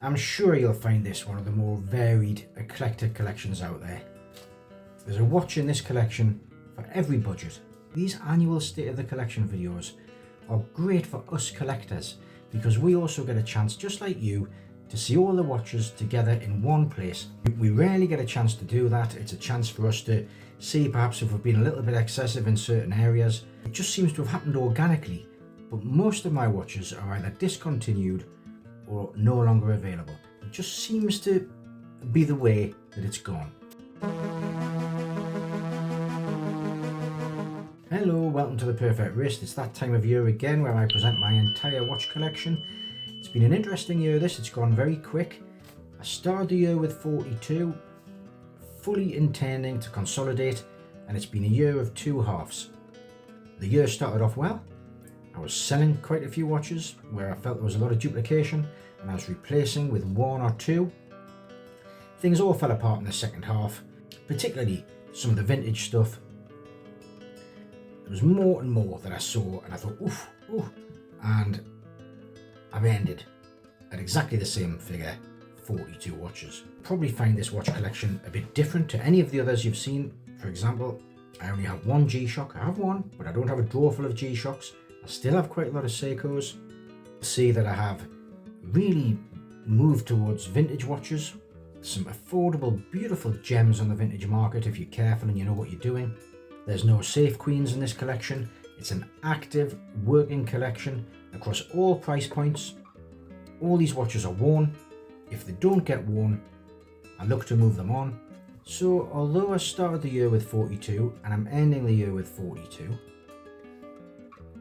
I'm sure you'll find this one of the more varied, eclectic collections out there. There's a watch in this collection for every budget. These annual State of the Collection videos are great for us collectors because we also get a chance, just like you, to see all the watches together in one place. We rarely get a chance to do that. It's a chance for us to see perhaps if we've been a little bit excessive in certain areas. It just seems to have happened organically, but most of my watches are either discontinued or no longer available. It just seems to be the way that it's gone. Hello, welcome to The Perfect Wrist. It's that time of year again where I present my entire watch collection. It's been an interesting year this, it's gone very quick. I started the year with 42, fully intending to consolidate, and it's been a year of two halves. The year started off well. I was selling quite a few watches where I felt there was a lot of duplication, and I was replacing with one or two. Things all fell apart in the second half, particularly some of the vintage stuff. There was more and more that I saw, and I thought, oof, and I've ended at exactly the same figure, 42 watches. Probably find this watch collection a bit different to any of the others you've seen. For example, I only have one G-Shock. I have one, but I don't have a drawer full of G-Shocks. I still have quite a lot of SEIKOs. See that I have really moved towards vintage watches. Some affordable, beautiful gems on the vintage market if you're careful and you know what you're doing. There's no safe queens in this collection. It's an active, working collection across all price points. All these watches are worn. If they don't get worn, I look to move them on. So although I started the year with 42 and I'm ending the year with 42,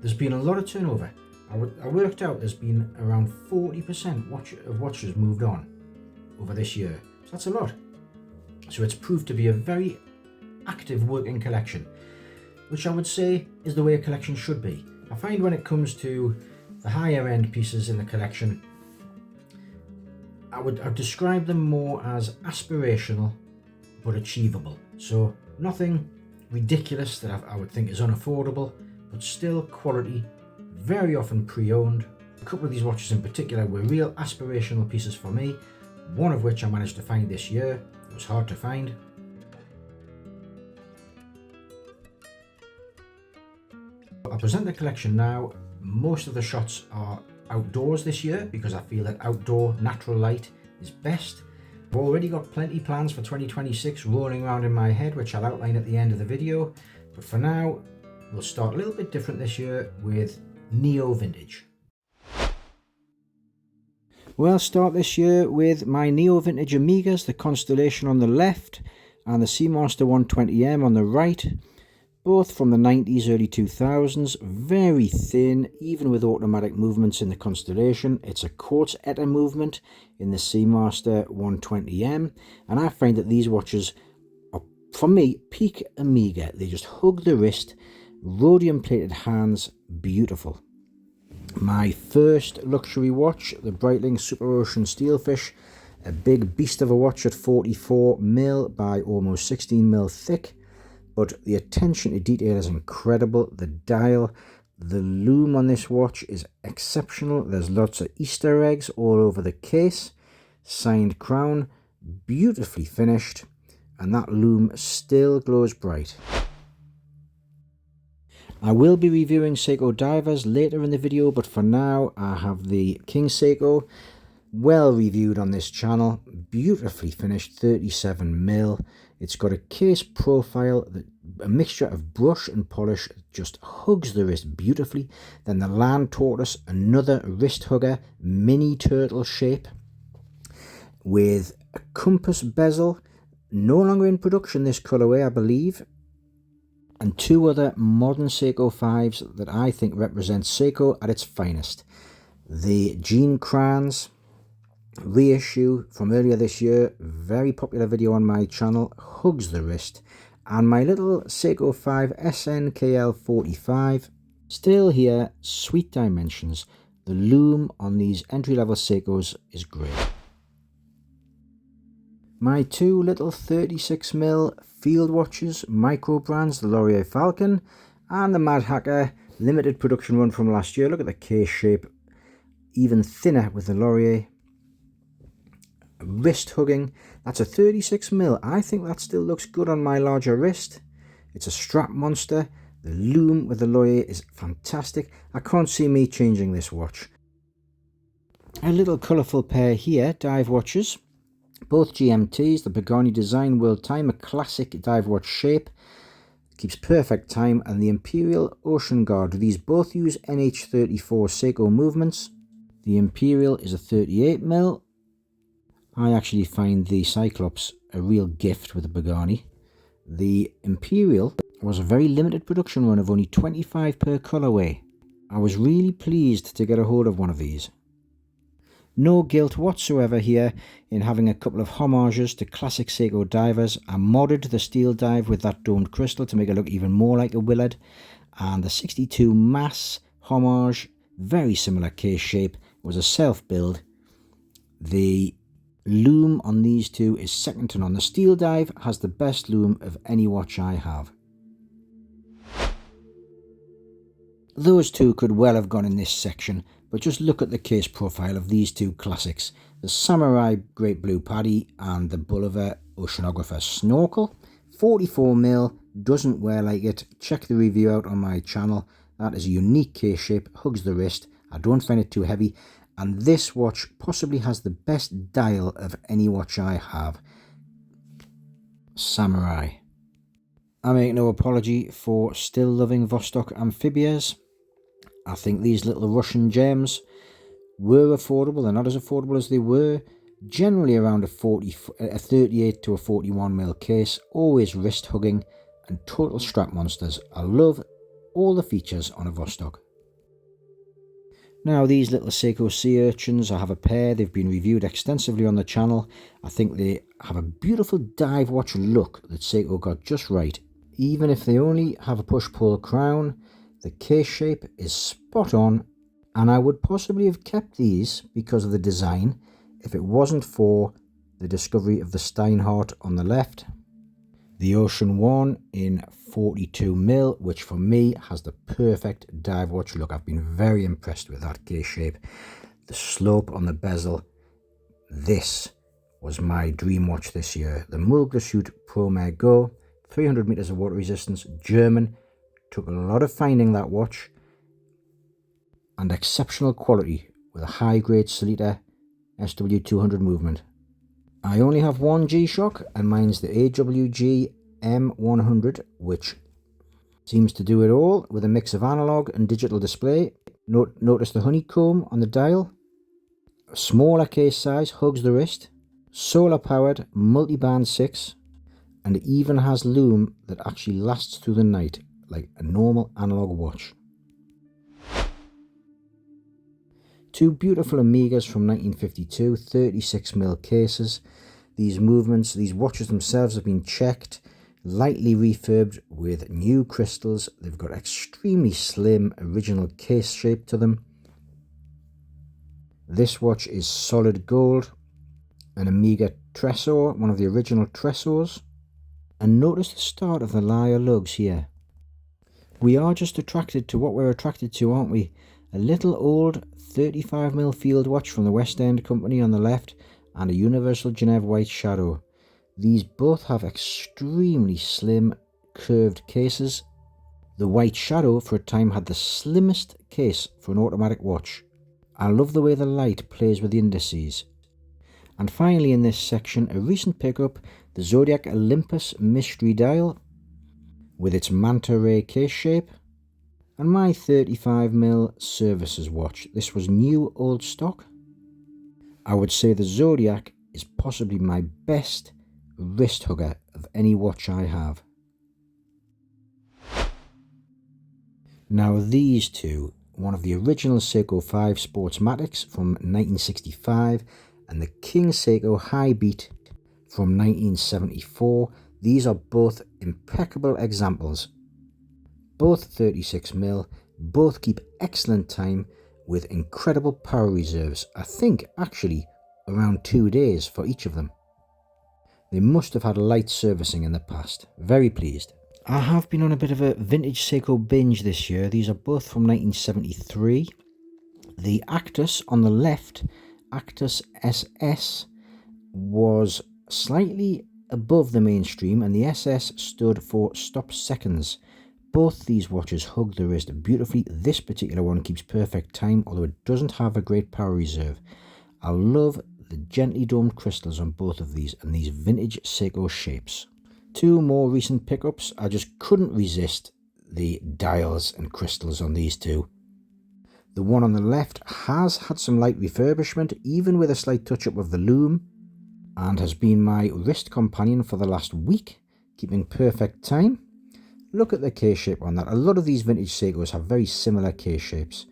there's been a lot of turnover. I worked out there's been around 40% of watches moved on over this year. So that's a lot. So it's proved to be a very active working collection, which I would say is the way a collection should be. I find when it comes to the higher end pieces in the collection, I'd describe them more as aspirational but achievable. So nothing ridiculous that I would think is unaffordable, but still quality, very often pre-owned. A couple of these watches in particular were real aspirational pieces for me, one of which I managed to find this year. It was hard to find. I'll present the collection now. Most of the shots are outdoors this year because I feel that outdoor natural light is best. I've already got plenty plans for 2026 rolling around in my head, which I'll outline at the end of the video. But for now, we'll start a little bit different this year with Neo Vintage. We'll start this year with my Neo Vintage Omegas, the Constellation on the left and the Seamaster 120M on the right. Both from the 90s, early 2000s, very thin, even with automatic movements in the Constellation. It's a quartz eta movement in the Seamaster 120M, and I find that these watches are, for me, peak Omega. They just hug the wrist, rhodium plated hands, beautiful. My first luxury watch, the Breitling Super Ocean Steelfish, a big beast of a watch at 44mm by almost 16mm thick. But the attention to detail is incredible. The dial, the loom on this watch is exceptional. There's lots of Easter eggs all over the case. Signed crown, beautifully finished, and that loom still glows bright. I will be reviewing SEIKO divers later in the video, but for now I have the King SEIKO, well reviewed on this channel, beautifully finished, 37mm. It's got a case profile, that a mixture of brush and polish, just hugs the wrist beautifully. Then the Land Tortoise, another wrist hugger, mini turtle shape with a compass bezel, no longer in production this colorway I believe, and two other modern SEIKO 5s that I think represent SEIKO at its finest. The Jean Kranz reissue from earlier this year, very popular video on my channel, hugs the wrist, and my little SEIKO 5 SNKL45, still here, sweet dimensions. The loom on these entry-level SEIKOs is great. My two little 36mm field watches, Microbrands, the Laurier Falcon and the Mad Hacker limited production run from last year. Look at the case shape, even thinner with the Laurier. wrist hugging. That's a 36mm. I think that still looks good on my larger wrist. It's a strap monster. The loom with the loyer is fantastic. I can't see me changing this watch. A little colourful pair here, dive watches. Both GMTs, the Pagani Design World Time, a classic dive watch shape. Keeps perfect time, and the Imperial Ocean Guard. These both use NH34 SEIKO movements. The Imperial is a 38mm. I actually find the Cyclops a real gift with the Pagani. The Imperial was a very limited production run of only 25 per colourway. I was really pleased to get a hold of one of these. No guilt whatsoever here in having a couple of homages to classic SEIKO divers. I modded the steel dive with that domed crystal to make it look even more like a Willard. And the 62 mass homage, very similar case shape, was a self-build. The loom on these two is second to none. The steel dive has the best loom of any watch I have. Those two could well have gone in this section, but just look at the case profile of these two classics. The Samurai Great Blue Paddy and the Bolivar Oceanographer Snorkel. 44mm, doesn't wear like it. Check the review out on my channel. That is a unique case shape, hugs the wrist. I don't find it too heavy. And this watch possibly has the best dial of any watch I have. Samurai. I make no apology for still loving Vostok Amphibias. I think these little Russian gems were affordable. They're not as affordable as they were. Generally around a 38 to a 41mm case. Always wrist hugging and total strap monsters. I love all the features on a Vostok. Now these little SEIKO sea urchins, I have a pair. They've been reviewed extensively on the channel. I think they have a beautiful dive watch look that SEIKO got just right. Even if they only have a push-pull crown, the case shape is spot on, and I would possibly have kept these because of the design if it wasn't for the discovery of the Steinhardt on the left. The Ocean One in 42mm, which for me has the perfect dive watch look. I've been very impressed with that case shape. The slope on the bezel. This was my dream watch this year. The Mulglashütte Promare Go, 300 meters of water resistance, German. Took a lot of finding that watch, and exceptional quality with a high-grade Sellita SW200 movement. I only have one G-Shock, and mine's the AWG M100, which seems to do it all with a mix of analog and digital display. Notice the honeycomb on the dial. A smaller case size, hugs the wrist. Solar-powered, multi-band 6, and it even has loom that actually lasts through the night, like a normal analog watch. Two beautiful Amigas from 1952, 36mm cases. These movements, these watches themselves have been checked, lightly refurbed with new crystals. They've got extremely slim original case shape to them. This watch is solid gold, an Amiga Tresor, one of the original Tresors. And notice the start of the lyre lugs here. We are just attracted to what we're attracted to, aren't we? A little old 35mm field watch from the West End Company on the left, and a Universal Genève White Shadow. These both have extremely slim, curved cases. The White Shadow for a time had the slimmest case for an automatic watch. I love the way the light plays with the indices. And finally in this section, a recent pickup, the Zodiac Olympus Mystery Dial, with its manta ray case shape, and my 35mm services watch. This was new old stock. I would say the Zodiac is possibly my best wrist hugger of any watch I have. Now these two, one of the original SEIKO 5 Sportsmatics from 1965 and the King SEIKO High Beat from 1974. These are both impeccable examples. Both 36mm, both keep excellent time with incredible power reserves. I think actually around 2 days for each of them. They must have had light servicing in the past. Very pleased. I have been on a bit of a vintage SEIKO binge this year. These are both from 1973. The Actus on the left, Actus SS, was slightly above the mainstream, and the SS stood for stop seconds. Both these watches hug the wrist beautifully. This particular one keeps perfect time, although it doesn't have a great power reserve. I love the gently domed crystals on both of these and these vintage SEIKO shapes. Two more recent pickups. I just couldn't resist the dials and crystals on these two. The one on the left has had some light refurbishment, even with a slight touch-up of the loom, and has been my wrist companion for the last week, keeping perfect time. Look at the case shape on that. A lot of these vintage SEIKOs have very similar case shapes.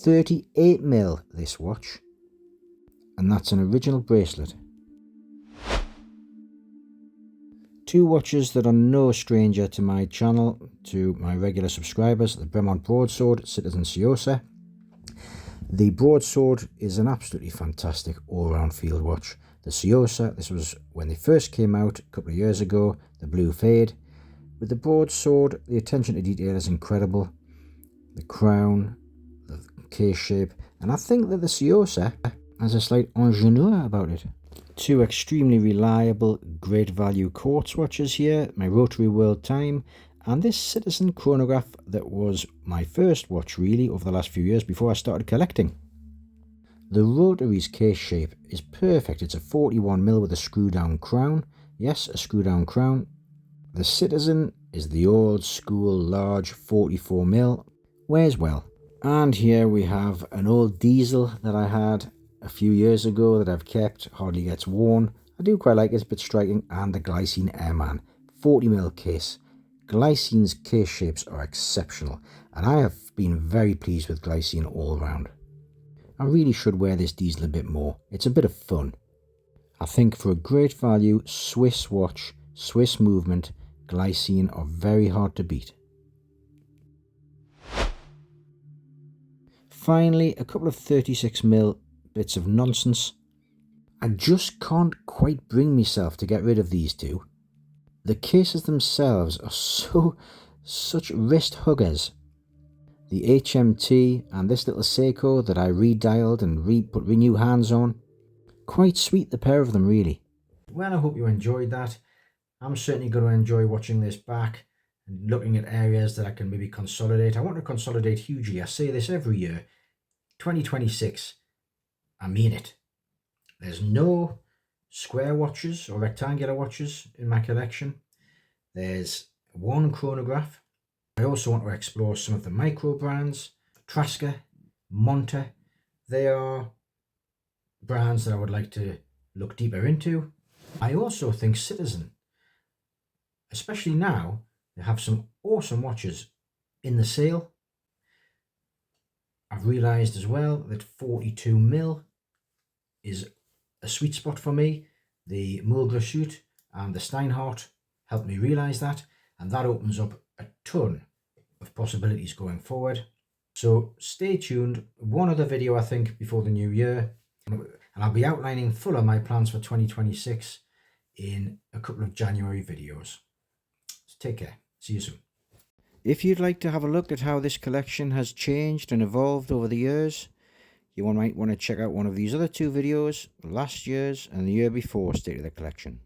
38mm this watch, and that's an original bracelet. Two watches that are no stranger to my channel, to my regular subscribers, the Bremont Broadsword Citizen SEIKO. The Broadsword is an absolutely fantastic all-round field watch. The SEIKO, this was when they first came out a couple of years ago, the blue fade. With the Broadsword, the attention to detail is incredible. The crown, the case shape, and I think that the SEIKO has a slight ingenue about it. Two extremely reliable, great value quartz watches here, my Rotary World Time, and this Citizen chronograph that was my first watch really over the last few years before I started collecting. The Rotary's case shape is perfect. It's a 41mm with a screw down crown. Yes, a screw down crown. The Citizen is the old school large 44mm, wears well. And here we have an old diesel that I had a few years ago that I've kept, hardly gets worn. I do quite like it, it's a bit striking. And the Glycine Airman, 40mm case. Glycine's case shapes are exceptional, and I have been very pleased with Glycine all around. I really should wear this diesel a bit more. It's a bit of fun. I think for a great value Swiss watch, Swiss movement, Glycine are very hard to beat. Finally, a couple of 36mm bits of nonsense. I just can't quite bring myself to get rid of these two. The cases themselves are such wrist huggers. The HMT and this little SEIKO that I redialed and put new hands on. Quite sweet, the pair of them, really. Well, I hope you enjoyed that. I'm certainly going to enjoy watching this back and looking at areas that I can maybe consolidate. I want to consolidate hugely. I say this every year. 2026, I mean it. There's no square watches or rectangular watches in my collection. There's one chronograph. I also want to explore some of the Microbrands, Traska, Monta. They are brands that I would like to look deeper into. I also think Citizen, especially now, they have some awesome watches in the sale. I've realised as well that 42mm is a sweet spot for me. The Mulglashut and the Steinhardt helped me realise that, and that opens up a ton of possibilities going forward. So stay tuned. One other video I think before the new year, and I'll be outlining fuller my plans for 2026 in a couple of January videos. So take care. See you soon. If you'd like to have a look at how this collection has changed and evolved over the years, you might want to check out one of these other two videos, last year's and the year before State of the Collection.